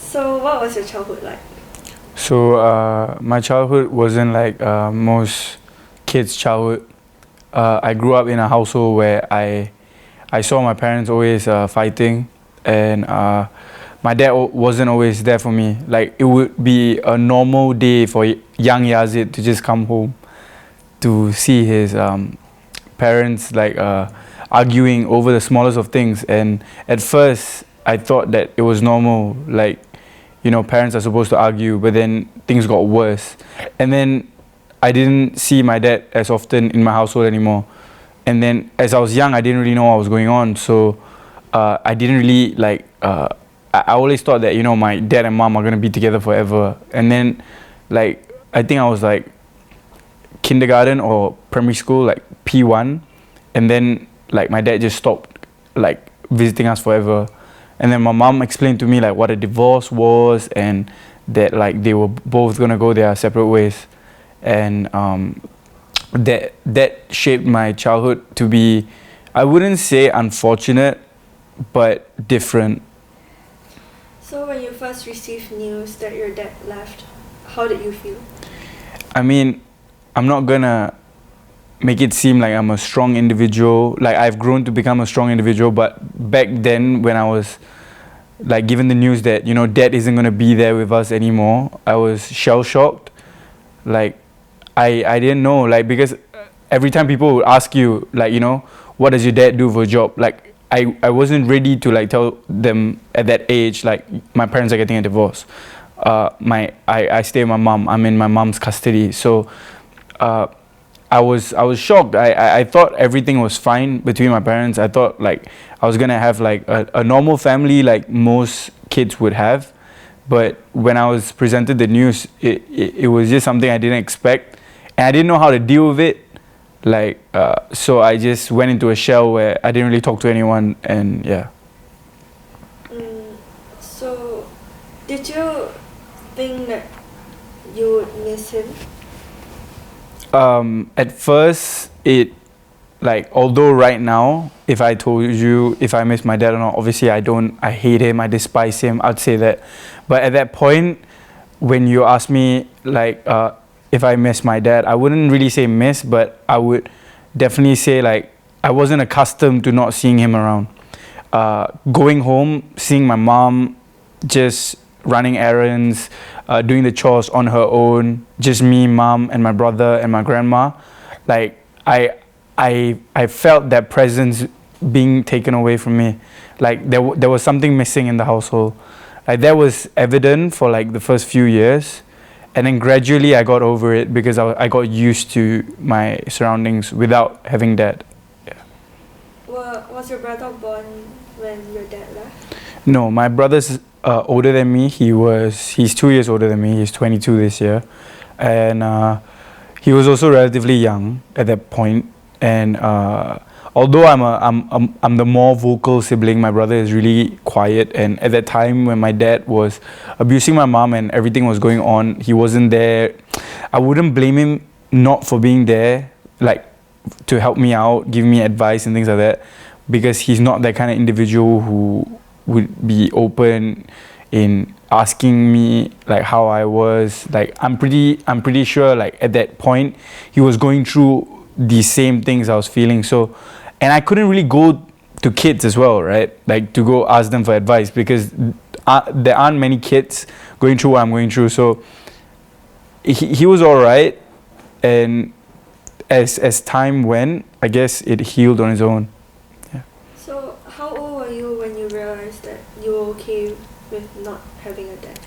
So, what was your childhood like? So my childhood wasn't like most kids' childhood. I grew up in a household where I saw my parents always fighting, and my dad wasn't always there for me. Like it would be a normal day for young Yazid to just come home to see his parents like arguing over the smallest of things. And at first, I thought that it was normal, like parents are supposed to argue, but then things got worse. And then I didn't see my dad as often in my household anymore. And then as I was young, I didn't really know what was going on. So I didn't really like, I always thought that, my dad and mom are going to be together forever. And then like, I think I was like kindergarten or primary school, like P1. And then like my dad just stopped like visiting us forever. And then my mom explained to me like what a divorce was, and that like they were both gonna go their separate ways. And that shaped my childhood to be, I wouldn't say unfortunate, but different. So, when you first received news that your dad left, how did you feel? I mean, I'm not gonna make it seem like I'm a strong individual, like I've grown to become a strong individual, but back then when I was like given the news that dad isn't going to be there with us anymore, I was shell shocked. Like I didn't know, like, because every time people would ask you like what does your dad do for a job, like I wasn't ready to like tell them at that age like my parents are getting a divorce. I stay with my mom, I'm in my mom's custody. So I was shocked. I thought everything was fine between my parents. I thought like I was gonna have like a normal family like most kids would have. But when I was presented the news, it was just something I didn't expect, and I didn't know how to deal with it. Like so I just went into a shell where I didn't really talk to anyone, and yeah. So, did you think that you would miss him? At first, like, although right now, if I told you if I miss my dad or not, obviously I don't, I hate him, I despise him, I'd say that. But at that point, when you ask me, like, if I miss my dad, I wouldn't really say miss, but I would definitely say, like, I wasn't accustomed to not seeing him around. Going home, seeing my mom just running errands, doing the chores on her own, just me, mom, and my brother and my grandma. Like I felt that presence being taken away from me. Like there was something missing in the household. Like that was evident for like the first few years, and then gradually I got over it because I got used to my surroundings without having dad. Yeah. Well, was your brother born when your dad left? No, my brother's older than me. He's 2 years older than me. He's 22 this year, and he was also relatively young at that point. And although I'm the more vocal sibling, my brother is really quiet. And at that time when my dad was abusing my mom and everything was going on, he wasn't there. I wouldn't blame him not for being there, like to help me out, give me advice and things like that, because he's not that kind of individual who would be open in asking me like how I was. Like I'm pretty sure like at that point he was going through the same things I was feeling. So, and I couldn't really go to kids as well, right? Like to go ask them for advice, because there aren't many kids going through what I'm going through. So he was all right, and as time went, I guess it healed on its own. So, how old were you when you realized that you were okay with not having a dad?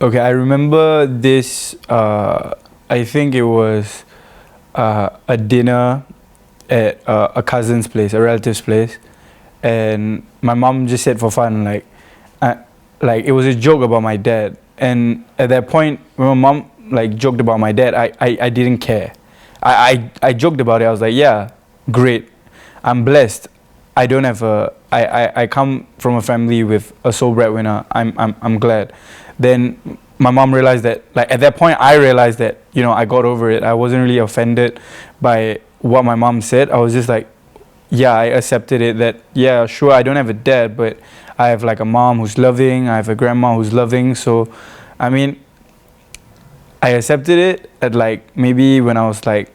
Okay, I remember this. I think it was a dinner at a cousin's place, a relative's place, and my mom just said for fun, like it was a joke about my dad. And at that point, when my mom like joked about my dad, I didn't care. I joked about it. I was like, yeah, great. I'm blessed. I don't have I come from a family with a sole breadwinner. I'm glad. Then my mom realized that, like at that point I realized that, I got over it. I wasn't really offended by what my mom said. I was just like, yeah, I accepted it, that yeah, sure, I don't have a dad, but I have like a mom who's loving, I have a grandma who's loving. So, I mean, I accepted it at like maybe when I was like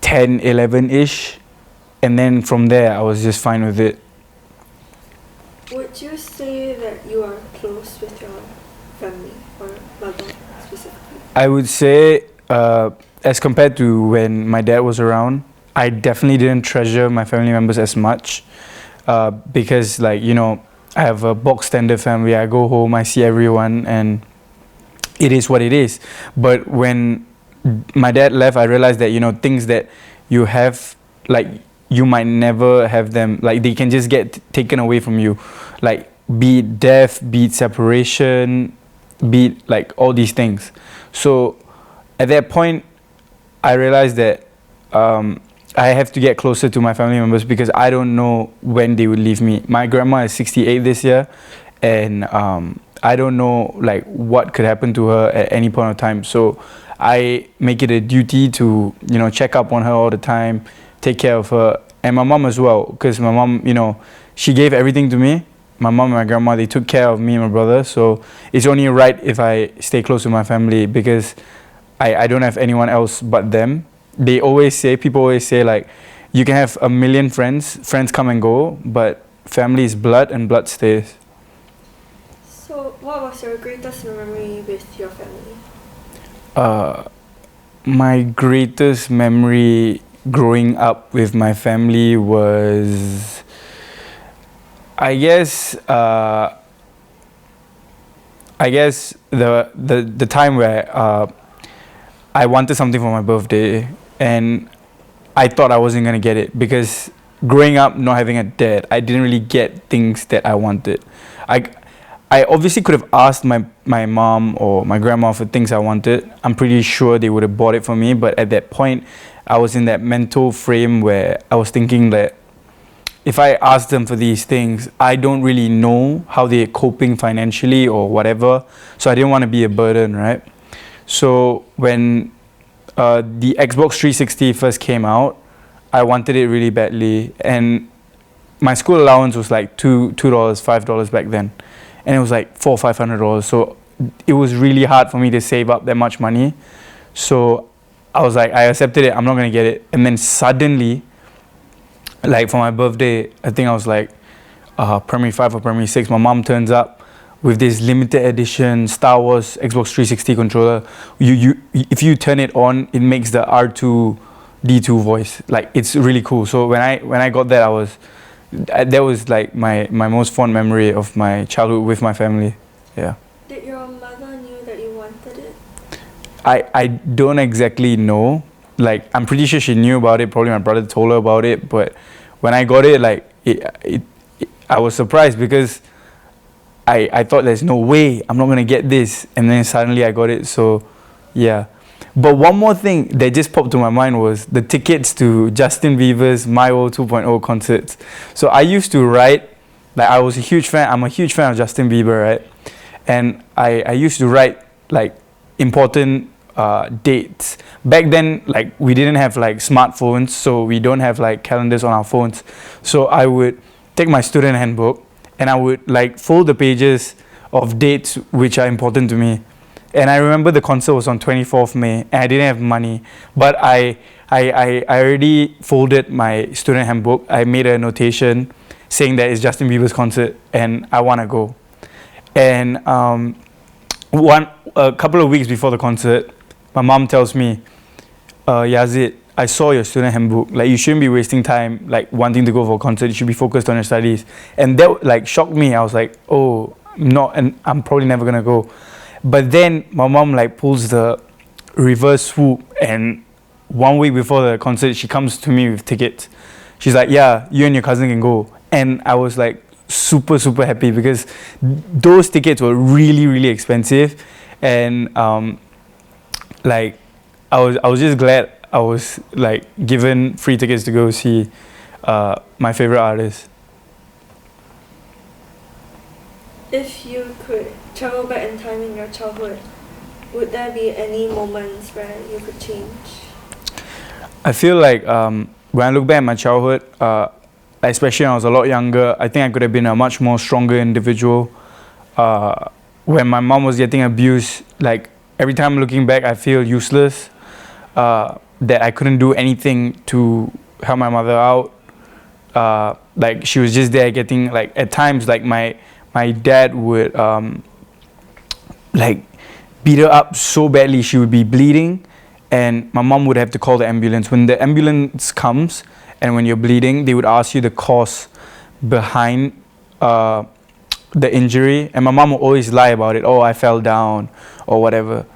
10, 11-ish. And then from there, I was just fine with it. Would you say that you are close with your family or mother specifically? I would say, as compared to when my dad was around, I definitely didn't treasure my family members as much. Because, like, you know, I have a box standard family. I go home, I see everyone, and it is what it is. But when my dad left, I realized that, you know, things that you have, like, you might never have them, like, they can just get taken away from you, like, be it death, be it separation, be it like all these things. So at that point, I realized that I have to get closer to my family members because I don't know when they would leave me. My grandma is 68 this year, and I don't know like what could happen to her at any point of time. So I make it a duty to, you know, check up on her all the time, take care of her, and my mom as well, because my mom, you know, she gave everything to me. My mom and my grandma, they took care of me and my brother. So it's only right if I stay close to my family because I don't have anyone else but them. People always say like, you can have a million friends come and go, but family is blood and blood stays. So what was your greatest memory with your family? My greatest memory growing up with my family was, I guess the time where I wanted something for my birthday and I thought I wasn't gonna get it because growing up not having a dad, I didn't really get things that I wanted. I obviously could have asked my mom or my grandma for things I wanted. I'm pretty sure they would have bought it for me, but at that point I was in that mental frame where I was thinking that if I ask them for these things, I don't really know how they're coping financially or whatever. So I didn't want to be a burden, right? So when the Xbox 360 first came out, I wanted it really badly. And my school allowance was like $2, $5 back then. And it was like $400 or $500. So it was really hard for me to save up that much money. So I was like, I accepted it, I'm not going to get it. And then suddenly, like for my birthday, I think I was like primary 5 or primary 6, my mom turns up with this limited edition Star Wars Xbox 360 controller. If you turn it on, it makes the R2-D2 voice. Like, it's really cool. So when I got that, that was like my most fond memory of my childhood with my family. Yeah. Did your mother knew that you wanted it? I don't exactly know. Like, I'm pretty sure she knew about it. Probably my brother told her about it. But when I got it, like, I was surprised because I thought there's no way I'm not going to get this. And then suddenly I got it. So, yeah. But one more thing that just popped to my mind was the tickets to Justin Bieber's My World 2.0 concerts. So I used to write, like, I'm a huge fan of Justin Bieber, right? And I used to write, like, important dates. Back then, like, we didn't have like smartphones, so we don't have like calendars on our phones. So I would take my student handbook and I would like fold the pages of dates which are important to me. And I remember the concert was on 24th May and I didn't have money, but I already folded my student handbook. I made a notation saying that it's Justin Bieber's concert and I want to go. And a couple of weeks before the concert, my mom tells me, Yazid, I saw your student handbook. Like, you shouldn't be wasting time, like, wanting to go for a concert. You should be focused on your studies. And that, like, shocked me. I was like, oh, no, and I'm probably never going to go. But then my mom, like, pulls the reverse swoop. And 1 week before the concert, she comes to me with tickets. She's like, yeah, you and your cousin can go. And I was, like, super, super happy because those tickets were really, really expensive. And, like, I was just glad I was like given free tickets to go see my favorite artist. If you could travel back in time in your childhood, would there be any moments where you could change? I feel like when I look back at my childhood, especially when I was a lot younger, I think I could have been a much more stronger individual. When my mom was getting abused, like every time looking back, I feel useless. That I couldn't do anything to help my mother out. Like she was just there getting, like at times, like my dad would like beat her up so badly she would be bleeding, and my mom would have to call the ambulance. When the ambulance comes and when you're bleeding, they would ask you the cause behind the injury, and my mom would always lie about it. Oh, I fell down or whatever.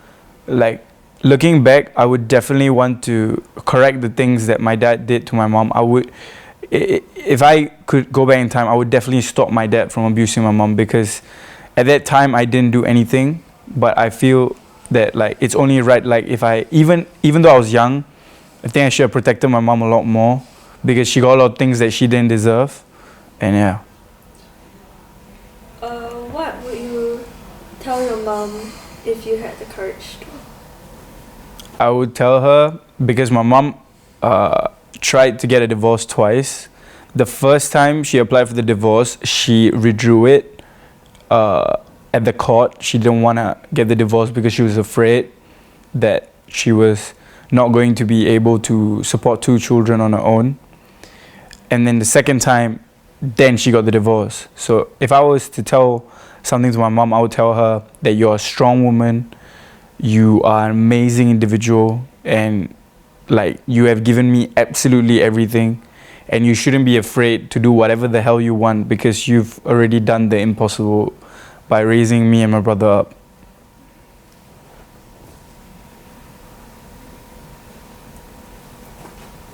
Like looking back, I would definitely want to correct the things that my dad did to my mom. I would, if I could go back in time, I would definitely stop my dad from abusing my mom, because at that time I didn't do anything. But I feel that like it's only right, like if I even though I was young, I think I should have protected my mom a lot more, because she got a lot of things that she didn't deserve. And yeah. What would you tell your mom if you had the courage to? I would tell her, because my mom tried to get a divorce twice. The first time she applied for the divorce, she withdrew it at the court. She didn't want to get the divorce because she was afraid that she was not going to be able to support 2 children on her own. And then the second time, then she got the divorce. So if I was to tell something to my mom, I would tell her that you're a strong woman, you are an amazing individual, and like you have given me absolutely everything, and you shouldn't be afraid to do whatever the hell you want, because you've already done the impossible by raising me and my brother up.